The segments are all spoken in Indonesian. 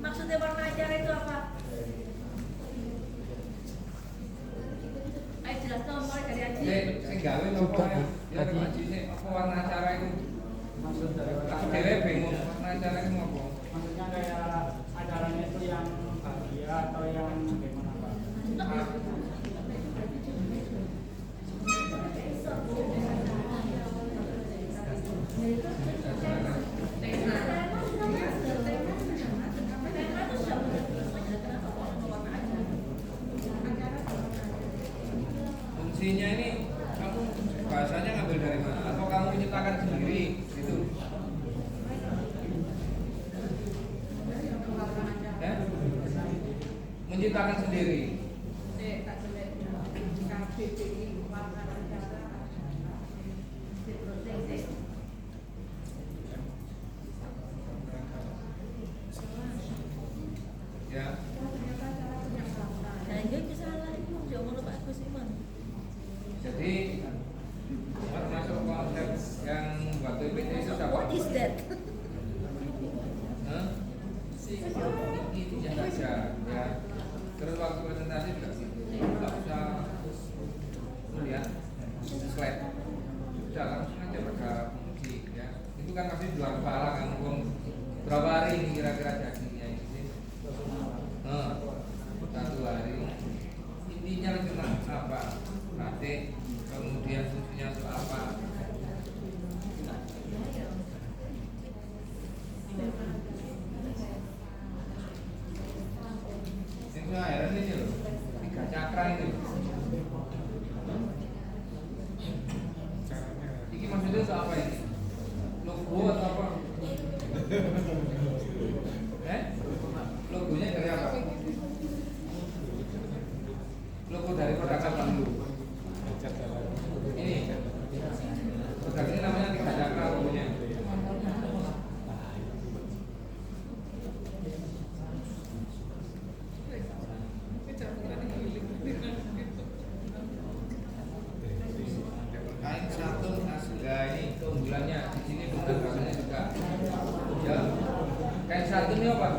Maksudnya warna acara itu apa? Ayo jelaskan mulai dari Aji. Saya gawe apa ya? Ya Aji ini apa warna acara itu? Maksud dari Aku dewe bingung warna acara itu apa? maksudnya kayak acaranya itu yang bahagia atau yang bagaimana Pak? Fungsinya ini kamu bahasanya ngambil dari mana? Atau kamu menciptakan sendiri gitu? Ya? Menciptakan sendiri. Ya. Jadi termasuk konsep yang waktu PT itu apa? What is that? Itu saja ya. Terus waktu presentasi juga gitu. Nggak usah melihat slide. Sudah langsung aja pada musik ya. Itu kan pasti di luar kepala kamu berapa hari ini kira-kira jadinya ini? 1 hari. Intinya cuma apa? Batik, kemudian fungsinya untuk apa? Yang saya heran ini loh, 3 cakra ini loh. Ini maksudnya untuk apa ini? Logo atau apa? Logonya dari apa? Logo dari produk apa dulu? Ini produk ini namanya 3 cakra logonya. Kain satun asga ini keunggulannya di sini bukan rasanya juga. Ya. Kain satun ini apa?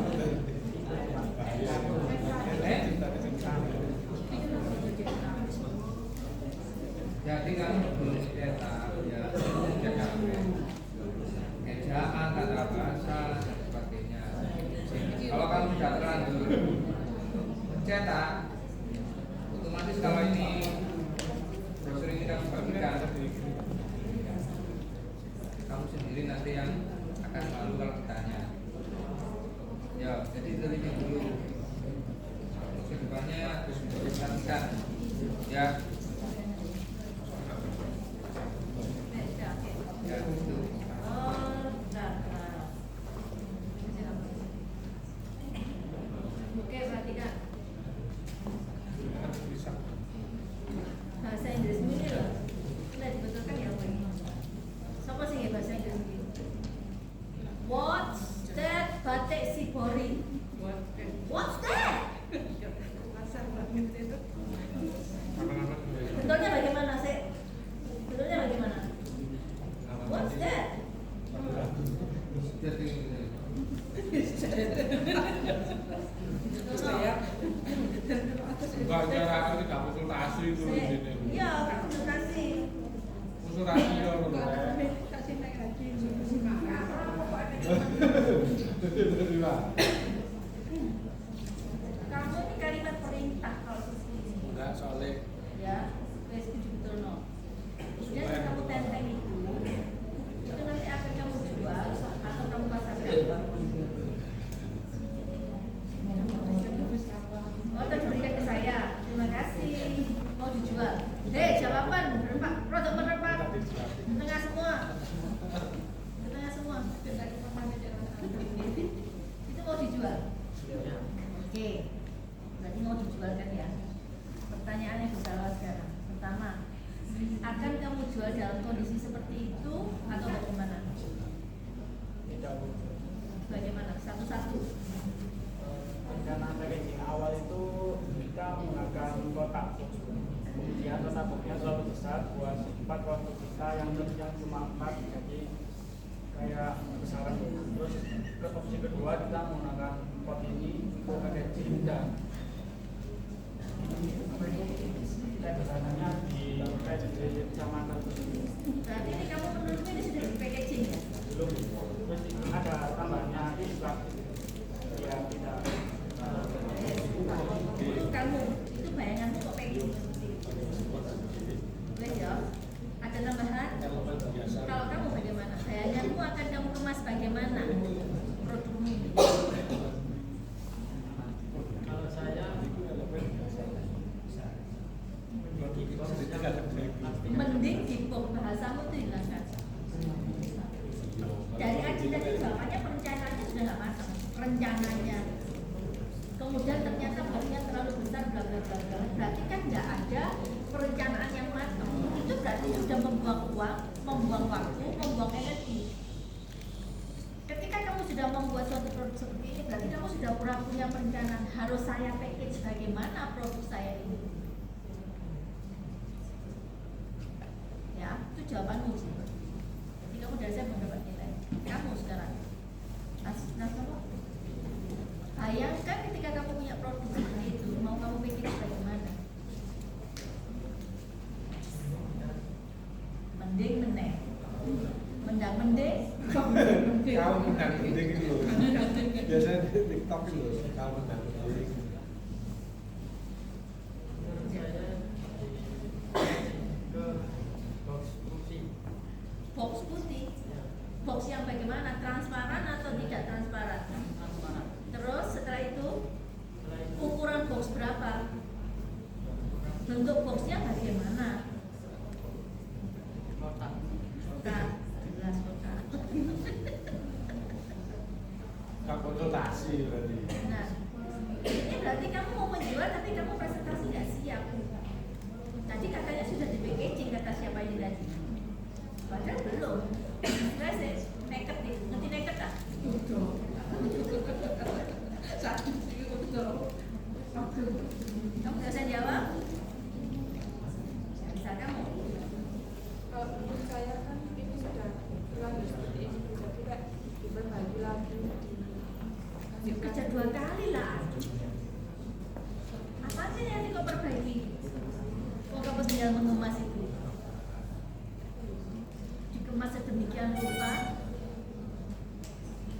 Jadi kamu belum cetak ya, cetak ejaan, tata bahasa dan sebagainya. Kalau kamu sudah terlanjur cetak, otomatis kalau ini brosur ini kamu bagikan, kamu sendiri nanti yang akan malu kalau ditanya. Ya, jadi teliti dulu. Kedepannya harus diperhatikan ya. Ya, itu. Oke, perhatikan. Bahasa Inggris ini loh. Sudah dibetulkan ya, Pak. Siapa sih ya bahasa Inggris ini? What's that batik Sibori? What's that? Betulnya bagaimana sih? Betulnya bagaimana? What's that? Jadi Enggak cara aku tidak konsultasi itu di sini. Iya, konsultasi. Konsultasi ya Kamu ini kalimat perintah kalau seperti ini. enggak soalnya Ya, wes setuju betul no. Kemudian yang kamu tenteng itu nanti akan kamu jual atau kamu pasarkan. Oh, diberikan ke saya. Terima kasih. Mau dijual. Hei, jawaban berempat. Produk berempat. Tengah semua. Tengah semua. Itu mau dijual. Oke. Berarti mau dijual kan ya? Pertanyaannya bisa sekarang. Pertama, akan kamu jual dalam kondisi seperti itu atau bagaimana? Bagaimana? Satu-satu. Rencana packaging awal itu kita menggunakan kotak, kemudian kotak boxnya terlalu besar buat empat waktu kita yang cuma 4, jadi kayak besaran. Terus ke opsi kedua kita menggunakan pot ini bla bla bla bla, berarti kan nggak ada perencanaan yang matang. Itu berarti sudah membuang uang, membuang waktu, membuang energi. Ketika kamu sudah membuat suatu produk seperti ini, berarti kamu sudah kurang punya perencanaan. Harus saya package bagaimana produk saya ini. Ya, itu jawabanmu sih. Jadi kamu dari saya mendapat nilai. Kamu sekarang, bayangkan ketika kamu punya produk seperti itu, mau kamu package bagaimana? Mending meneng, mendang mending. Kau menang mending itu loh. Biasanya di TikTok itu loh, kau menang mending. Box putih, box yang bagaimana? Transparan atau tidak transparan? Terus setelah itu ukuran box berapa? Bentuk boxnya bagaimana? Kotak, jelas kotak. Kau konsultasi berarti. Nah, ini berarti kamu mau menjual tapi kamu presentasi nggak siap. Tadi katanya sudah di packaging, kata siapa ini tadi? Padahal belum. Saya nekat nih, ngerti nekat tak? Kamu nggak bisa jawab? Bisa kamu? Menurut saya kan ini sudah terlanjur seperti ini, jadi kayak diperbaiki lagi. Yuk kerja 2 kali lah. Apa sih yang kau perbaiki? Kok kamu tinggal mengemas itu? Dikemas sedemikian rupa.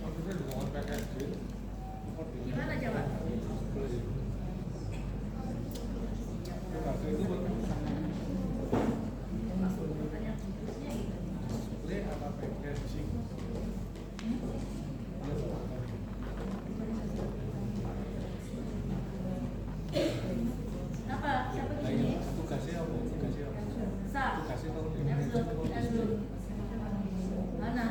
Maksudnya dengan packaging. Gimana coba? Packaging itu Masuk pertanyaan berikutnya gitu. display apa packaging? Apa? Siapa Nah, gini? ini tugasnya apa? Tugasnya apa? Sa. Tugasnya tahu nih. Azul. Hana.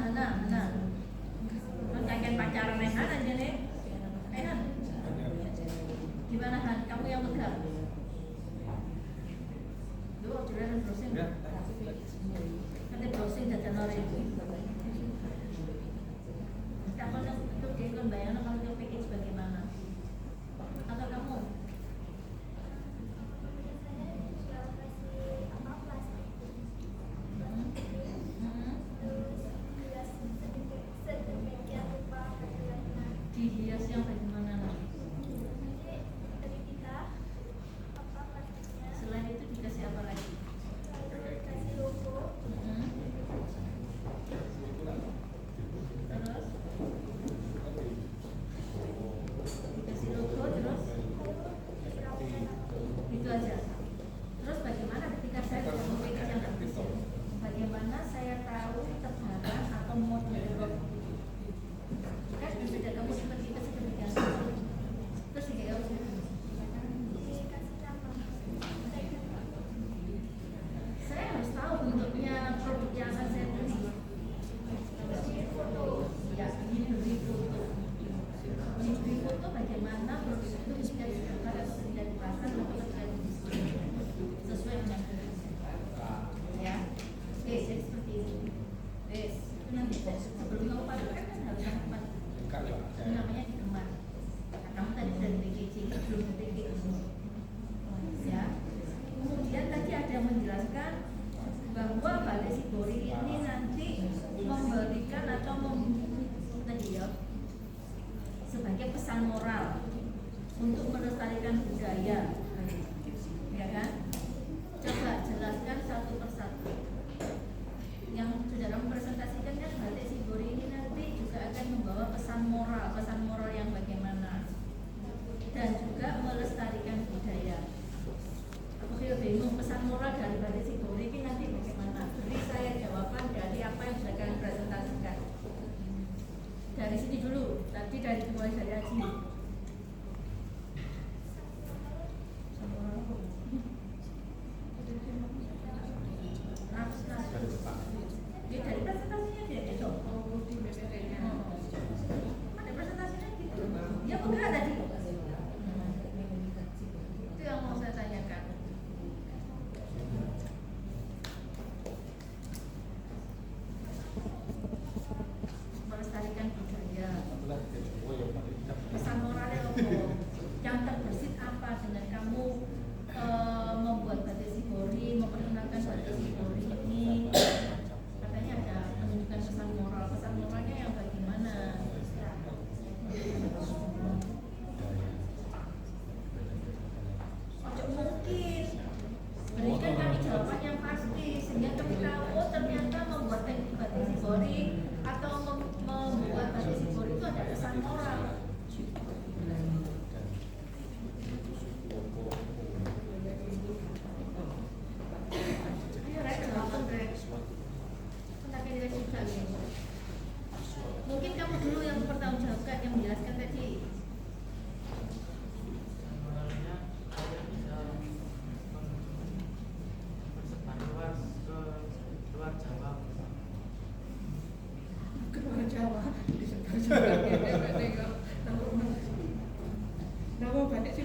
Kan kakek pacaran dengan Han aja nih. Han. Gimana Han? Kamu yang megang? Duh, jualan browsing. Ya. Nanti browsing data nori. Kamu untuk dia kan bayangin kalau dia package bagaimana? Atau kamu? Dihias yang bagaimana?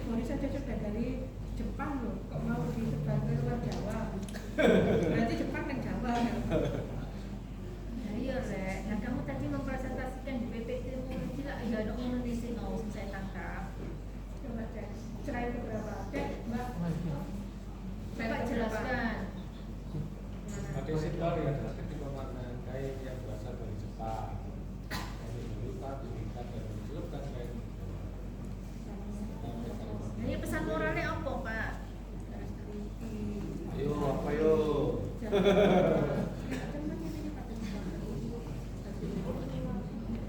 kategori saja sudah dari Jepang loh, kok mau disebar ke luar Jawa? Berarti Jepang dan Jawa ya. Nah iya Rek, nah kamu tadi mempresentasikan di PPT-mu tidak ya ada Indonesia mau saya tangkap. Coba cek, cerai beberapa, cek Mbak. Coba jelaskan. Ada simbol ya, jelaskan di pemaknai yang berasal dari Jepang. Dari dulu kan diikat dan dicelupkan kayak Nah ini pesan moralnya apa Pak? ayo apa yo?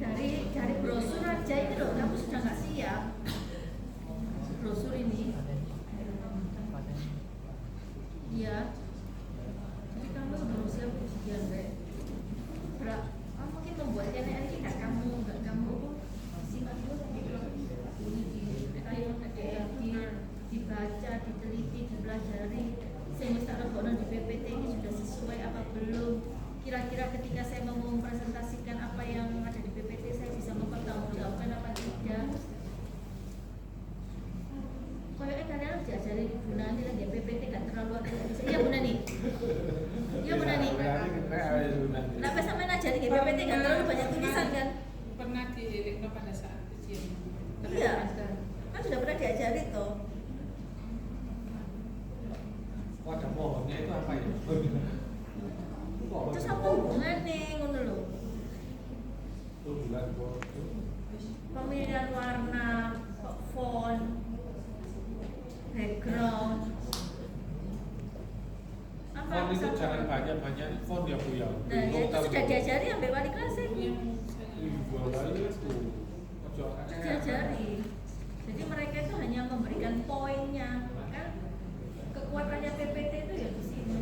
Dari brosur aja ini loh, kamu sudah nggak siap. Brosur ini. Iya. Jadi kamu belum siap ujian, Rek. Mungkin membuatnya ini nggak kamu simak dulu dibaca, diteliti, dipelajari. Saya mesti rebonan di PPT ini sudah sesuai apa belum? Kira-kira ketika saya mau mempresentasikan apa yang ada di PPT saya bisa mempertanggungjawabkan apa tidak? Kayaknya kalian harus diajari Bu Nani lagi PPT gak terlalu bisa. Iya Bu Nani. Iya Bu Nani. Kenapa sampai ngajari PPT gak terlalu banyak tulisan kan? Pernah di Rekno pada saat ujian. Iya. Kan sudah pernah diajari toh. Oh, ada pohonnya itu apa ya? Terus apa hubungannya ngono lho? Bulan pohon. Pemilihan warna, font, background. Apa Font itu misalkan- jangan banyak-banyak font ya Bu ya. Nah, ya itu sudah diajari sampai wali kelas ya. Diajari. Jadi mereka itu hanya memberikan poinnya. Kan kekuatannya PPT itu ya di sini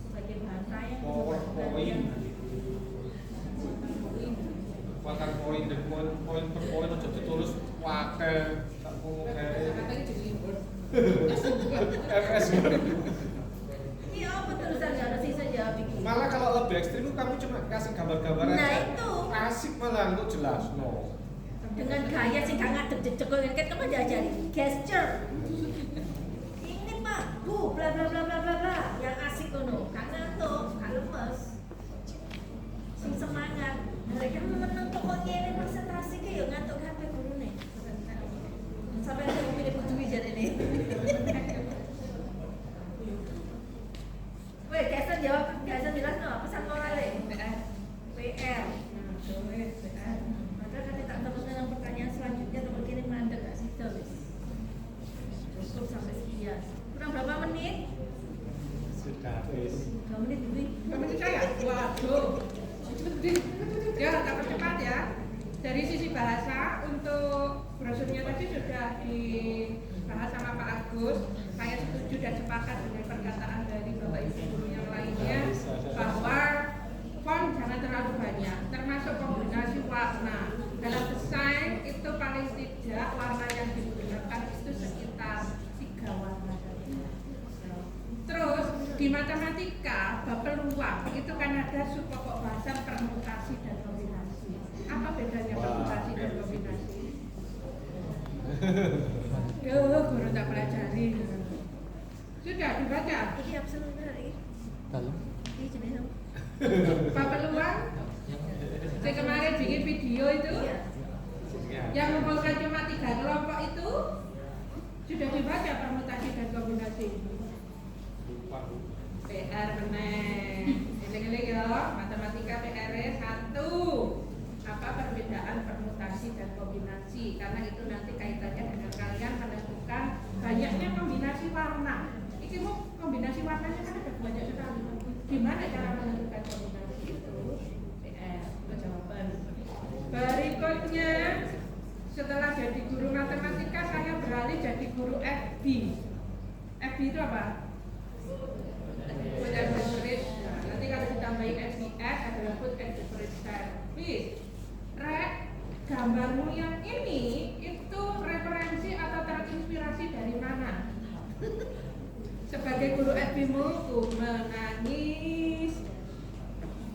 sebagai bahasa yang Poin. Kekuatan poin dan poin per poin aja ditulis wakil tak ngomong kayak Katanya jadi libur. FS. Iya, apa tulisan nggak harus bisa jawab ini. Malah kalau lebih ekstrim itu kamu cuma kasih gambar-gambar Nah, aja. itu. Asik malah untuk jelas no. Dengan gaya sih gak ngadep jejek kan kamu diajari gesture. Ini Pak, Bu, bla bla bla bla bla bla, yang asik kono, karena tuh, gak lemes. Sing semangat. Mereka menang pokoknya ini konsentrasi ke yo ngantuk kabeh gurune. Sampai ada yang pilih kudu wijan ini. Weh, Gason jawab, Gason jelas no, pesan moralnya. PR. Nah, tuh PR. Maka nanti tak teruskan yang pertanyaan selanjutnya atau begini mandek gak sih tulis. Cukup sampai sekian. Kurang berapa menit? Sudah habis. 2 menit lebih. Teman saya, waduh. Ya, tak percepat ya. Dari sisi bahasa, untuk brosurnya tadi sudah dibahas sama Pak Agus. Saya setuju dan sepakat dengan perkataan dari Bapak Ibu guru yang lainnya bahwa font jangan terlalu banyak, termasuk kombinasi warna. Dalam desain itu paling tidak warna yang digunakan itu sekitar 3 warna saja. Terus di matematika bab peluang itu kan ada subpokok bahasa permutasi dan kombinasi. Apa bedanya permutasi dan kombinasi? Duh, guru tak pelajari. Sudah dibaca. Ini absolut benar ini. Ini jenis apa? Bab peluang. Saya kemarin bikin video itu Iya. yang mengumpulkan cuma 3 kelompok itu sudah dibaca permutasi dan kombinasi. Lupa Bu. PR meneh. Eling-eling ya, matematika PR 1. Apa perbedaan permutasi dan kombinasi? Karena itu nanti kaitannya dengan kalian menentukan banyaknya kombinasi warna. Ini mau kombinasi warnanya kan ada banyak sekali. Gimana cara menentukan kombinasi itu? PR, itu jawaban. Berikutnya, setelah jadi guru matematika saya beralih jadi guru FB. FB itu apa? Food and beverage. Nah, nanti kalau ditambahin SBS adalah food and beverage service. Rek, gambarmu yang ini itu referensi atau terinspirasi dari mana? Sebagai guru FB-mu tuh menangis.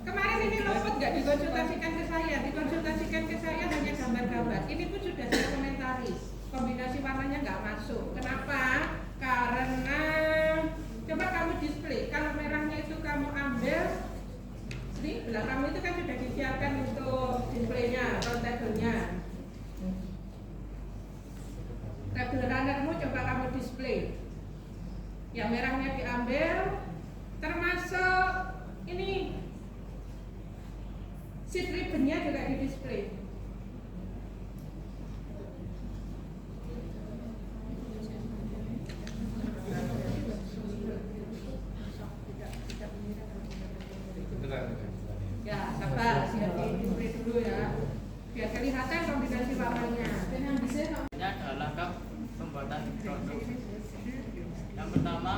Kemarin ini luput nggak dikonsultasikan ke saya, dikonsultasikan ke saya hanya gambar-gambar. Ini pun sudah saya komentari. kombinasi warnanya nggak masuk. Kenapa? Karena coba kamu display, kalau merahnya itu kamu ambil, di belakang itu kan sudah disiapkan untuk displaynya, roundtable-nya. Table runnermu coba kamu display, yang merahnya diambil, termasuk ini sheet ribbon-nya juga di display. Ya, sabar, siap di display dulu ya, biar kelihatan kombinasi warnanya. Ini adalah langkah pembuatan produk. Yang pertama,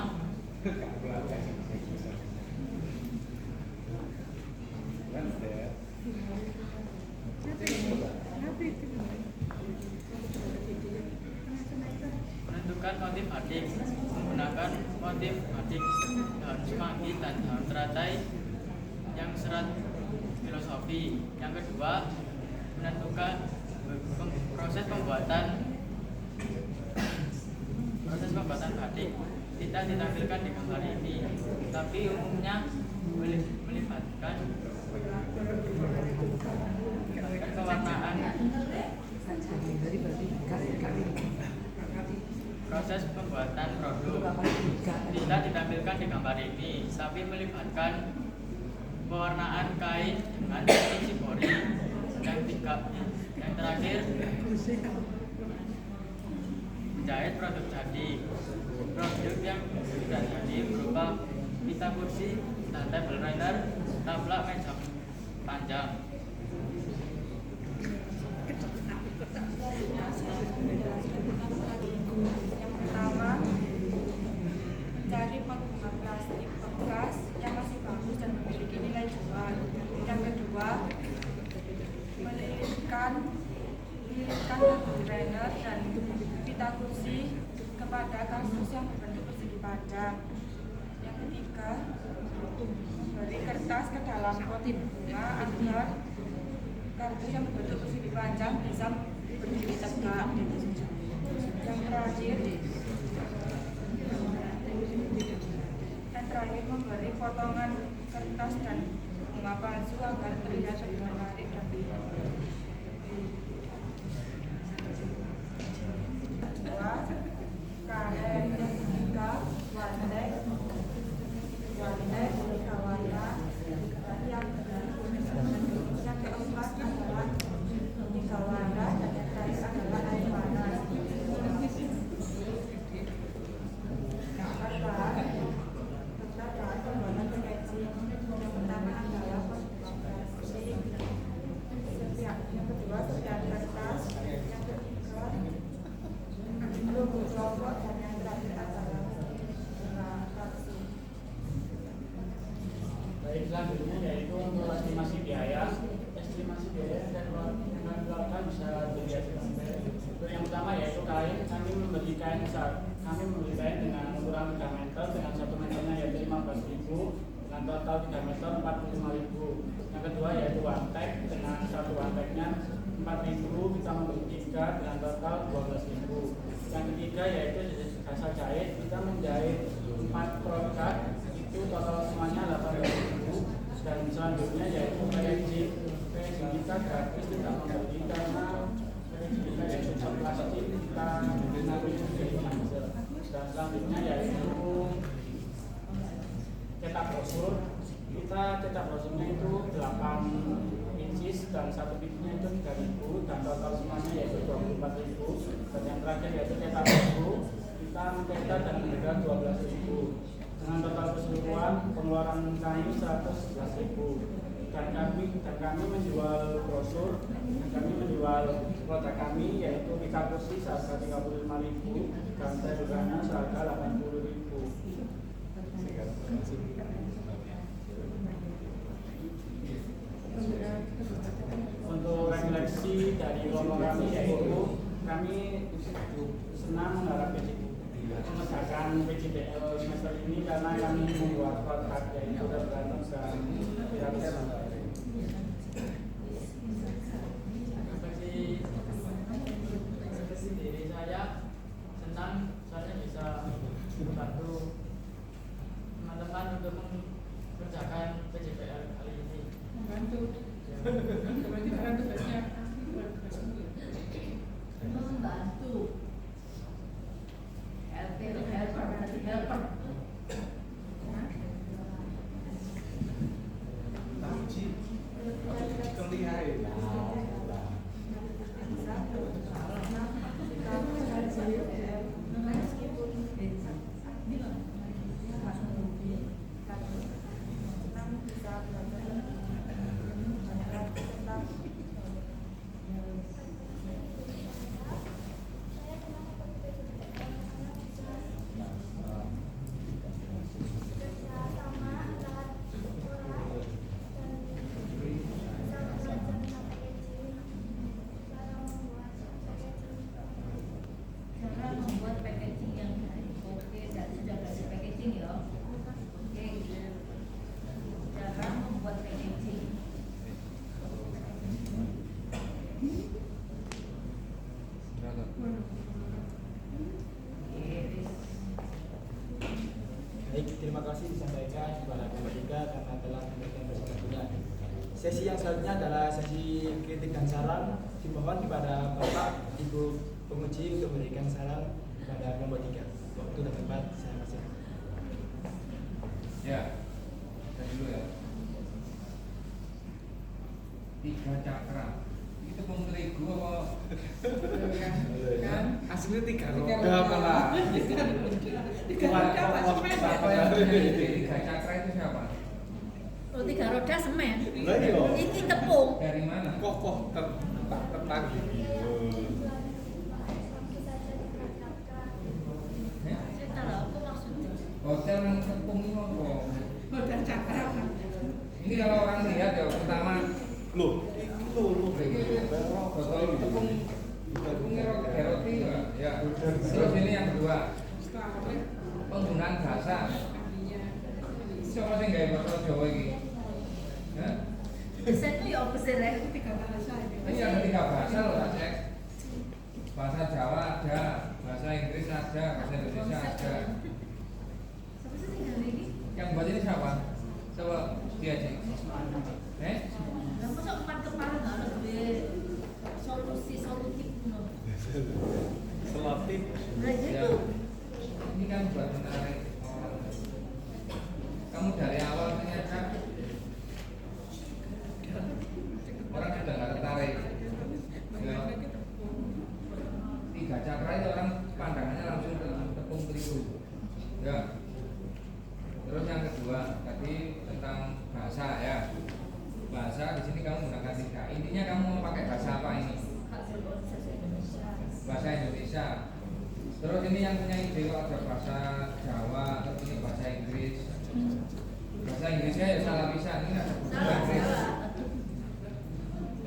menentukan motif batik menggunakan motif batik daun semanggi dan daun teratai yang serat filosofi. Yang kedua, menentukan proses pembuatan batik tidak ditampilkan di gambar ini, tapi umumnya melibatkan pewarnaan. Proses pembuatan produk tidak ditampilkan di gambar ini, tapi melibatkan pewarnaan kain dengan teknik shibori. Yang terakhir, menjahit produk jadi. Produk yang sudah jadi berupa pita kursi dan table runner, taplak meja panjang. Yang pertama, mencari penggunaan plastik bekas yang masih bagus dan memiliki nilai jual. Yang kedua, melilitkan table runner dan pita kursi kepada kasus yang berbentuk persegi panjang. Yang ketiga, memberi kertas ke dalam pot bunga agar kartu yang berbentuk persegi panjang bisa berdiri tegak. Yang terakhir memberi potongan kertas dan bunga palsu agar terlihat lebih menarik dan karet. Yang ketiga, warnet kawarna. Yang keempat adalah tiga warna dan yang terakhir adalah air panas. Pembuatan packaging yang pertama adalah packaging. Yang kedua setiap kertas. Yang ketiga logo coklat dan yang terakhir adalah fraksi. Baik, selanjutnya yaitu untuk estimasi biaya. Estimasi biaya dan keluarga bisa dilihat di gambar. Untuk yang pertama yaitu kain, kami membeli kain dengan ukuran 3 meter dengan 1 meternya yaitu 15.000 dengan total 3 meter 45.000. Yang kedua yaitu wantek dengan satu wanteknya 4.000, kita membeli 3 dengan total 12.000. Yang ketiga yaitu jasa jahit, kita menjahit 4 produk itu total semuanya 8.000. Dan selanjutnya yaitu packaging kita gratis, tidak membeli karena packaging kita yaitu plastik, kita mengambil dari masker. Dan selanjutnya yaitu cetak brosur, kita cetak brosurnya itu 8 incis dan 1 bibitnya itu 3.000 dan total semuanya yaitu 24.000. Dan yang terakhir yaitu cetak buku, kita mencetak dan harga 12.000 dengan total keseluruhan pengeluaran kami 111.000. Dan kami menjual brosur, kami menjual produk kami yaitu pita kursi seharga 35.000 dan table seharga 80.000. Untuk refleksi dari kelompok kami yaitu kami senang mengharap mengerjakan PJDL semester ini karena kami membuat produk yaitu berantem dan kira-kira diri saya Baik, terima kasih disampaikan kepada kelompok 3 karena telah memberikan presentasinya. Sesi yang selanjutnya adalah sesi kritik dan saran. Dimohon kepada Bapak Ibu penguji untuk memberikan saran kepada kelompok 3. Waktu dan tempat saya persilakan. Ya, kita dulu ya. 3 cakra. Itu tepung terigu apa? Kan? Aslinya 3 Tiga roda malah. Tiga roda apa semen? Siapa yang menjadi 3 cakra itu siapa? Oh, 3 roda semen. Lah iya. Ini tepung. Dari mana? Kokoh tetap gitu. Saya tahu apa maksudnya. Hotel yang tepung itu apa? Roda cakra. Ini kalau orang lihat ya pertama Loh, botol tepungnya roti enggak? Ya. Terus ini yang kedua, penggunaan bahasa. Siapa sih nggak botol Jawa ini? Hah? Desain itu ya apa sih, Rek? Tiga bahasa ini. Ini ada 3 bahasa loh, tak cek. Bahasa Jawa ada, bahasa Inggris ada, bahasa Indonesia ada. Siapa sih tinggal ini? Yang buat ini siapa? Coba dia cek. Lah masa empat kepala nggak ada duwe solutif no. Selotip. Nah Ya. gitu. Ini kan buat menarik orang. Kamu dari awal ternyata orang sudah nggak tertarik. Ya. 3 cakra itu orang pandangannya langsung ke tepung terigu. Ya. Terus yang kedua tadi tentang bahasa ya. Bahasa di sini kamu menggunakan 3. Intinya kamu mau pakai bahasa apa ini? Bahasa Indonesia. Terus ini yang punya ide kalau ada bahasa Jawa, terus ini bahasa Inggris. Bahasa Inggrisnya ya salah bisa, ini ada bahasa Inggris.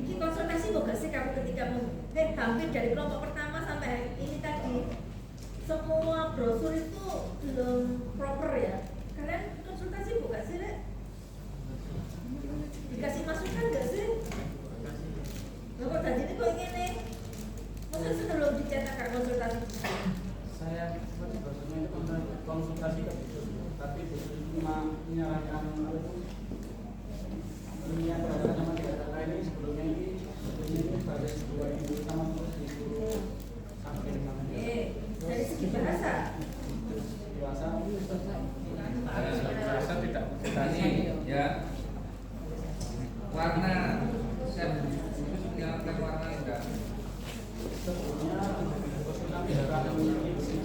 Ini konsultasi bukan sih kamu ketika hampir dari kelompok pertama sampai ini tadi semua brosur itu belum proper ya. Kalian konsultasi bukan sih, Rek? Dikasih masukan nggak sih? Loh, tadi ini kok ini? Masa sebelum dicetak konsultasi? Saya sebetulnya itu konsultasi ke Busus, tapi Busus cuma menyarankan ini yang berada sama 3 cakra ini sebelumnya ini sebagai sebuah ibu utama terus disuruh sampai dengan Dari segi bahasa. dewasa. Bahasa tidak. Tadi ya warna saya khusus menyalakan warna enggak? Sebelumnya konsultasi dengan Pak Revisi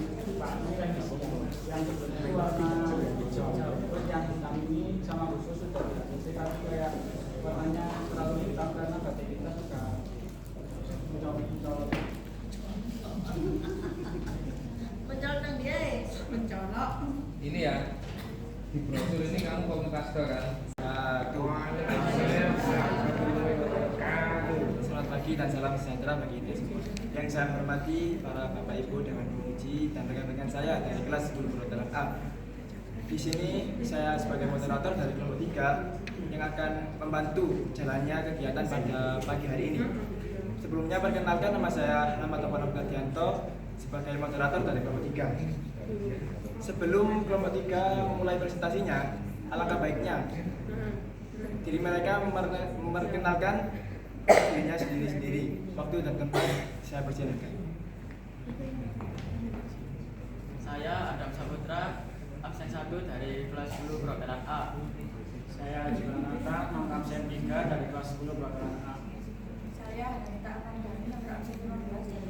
yang sebelumnya itu warna hijau, terus yang hitam ini sama khusus sudah tidak tapi kayak warnanya terlalu hitam karena batik kita suka mencolok. Mencolok nang dia Mencolok. Ini ya di brosur ini kamu komentator kan? Selamat pagi dan salam sejahtera bagi kita semua. Yang saya hormati para Bapak Ibu Dewan Penguji dan rekan-rekan saya dari kelas 10 Perhotelan A. Di sini saya sebagai moderator dari kelompok 3 yang akan membantu jalannya kegiatan pada pagi hari ini. Sebelumnya perkenalkan nama saya Topan Abdianto sebagai moderator dari kelompok 3. Sebelum kelompok 3 memulai presentasinya, alangkah baiknya diri mereka memperkenalkan dirinya sendiri-sendiri. Waktu dan tempat saya persilakan. Saya Adam Saputra, absen 1 dari kelas 10 Perhotelan A. Saya Julianata, absen 3 dari kelas 10 Perhotelan A. Saya Hanita Amandani, nomor absen 15 dari